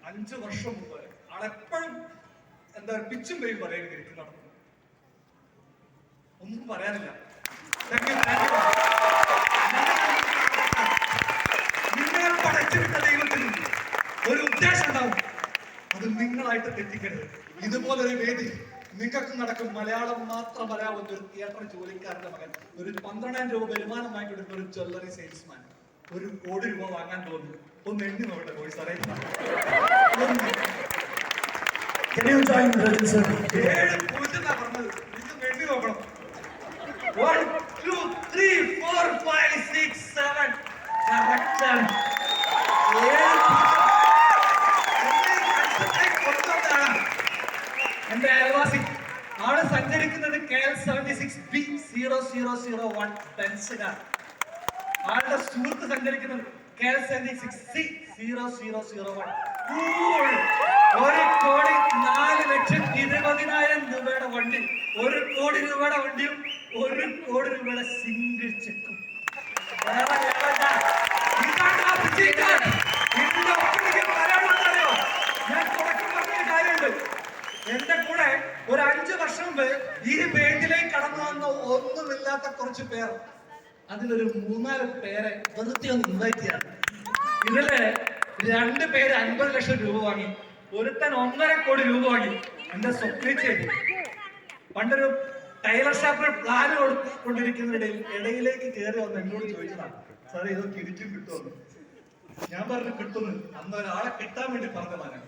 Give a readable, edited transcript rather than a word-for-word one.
5 വർഷം മുമ്പ് ആളെപ്പോഴും എന്താ പിച്ചും പേരും പറയുന്നത് നടന്നു. ഒന്നും പറയാനില്ല. നിങ്ങളെ പടച്ചുവിട്ട ദൈവത്തിന് ഒരു ഉദ്ദേശം ഉണ്ടാവും. അത് നിങ്ങളായിട്ട് തെറ്റിക്കരുത്. ഇതുപോലൊരു വേദി നിങ്ങൾക്ക് നടക്കും. മലയാളം മാത്രം അറിയാവുന്ന ഒരു തിയേറ്റർ ജോലിക്കാരന്റെ മകൻ ഒരു 12,000 രൂപ വരുമാനം വാങ്ങിക്കൊടുക്കുന്ന ഒരു ജ്വല്ലറി സെയിൽസ്മാൻ 1 കോടി രൂപ വാങ്ങാൻ തോന്നുന്നു. ഒന്ന് എണ്ണി നോക്കട്ടെ പോയി സാറേ. 7 പൂജ്യം പറഞ്ഞത്. ഇത് എണ്ണി നോക്കണം. 1 2 3 4 5 6 7 എന്റെ അയൽവാസി ആള് സഞ്ചരിക്കുന്നത് KL 76B0001 ബെൻസ് കാർ. ആളുടെ സുഹൃത്ത് സഞ്ചരിക്കുന്നത് KL 76C0001 1,04,20,000 രൂപയുടെ വണ്ടി, 1 കോടി രൂപയുടെ വണ്ടിയും 1 കോടി രൂപയുടെ സിംഗിൾ ചെക്കും. ഞാൻ തുടക്കം പറഞ്ഞ കാര്യമുണ്ട്. എന്റെ കൂടെ ഒരു 5 വർഷം മുമ്പ് ഈ വേദിയിലേക്ക് കടന്നു വന്ന ഒന്നുമില്ലാത്ത കുറച്ച് പേർ, അതിലൊരു 3-4 പേരെ വെറുതെ ഒന്ന് ഇൻവൈറ്റ് ചെയ്യാം. ഇതില് 2 പേര് 50 ലക്ഷം രൂപ വാങ്ങി, ഒരുത്തൻ 1.5 കോടി രൂപ വാങ്ങി. എന്റെ സ്വപ്നിച്ചേരി പണ്ടൊരു ടൈലർ ഷോപ്പിൽ പ്ലാൻ കൊണ്ടിരിക്കുന്നതിനിടയിലേക്ക് കയറി വന്ന് എന്നോട് ചോദിച്ചതാണ്, സാറേ ഇതൊക്കെ ഇടിച്ചും കിട്ടുമെന്ന്. ഞാൻ പറഞ്ഞു കിട്ടുന്നു. അന്ന് ഒരാളെ കിട്ടാൻ വേണ്ടി പറഞ്ഞതാണ്.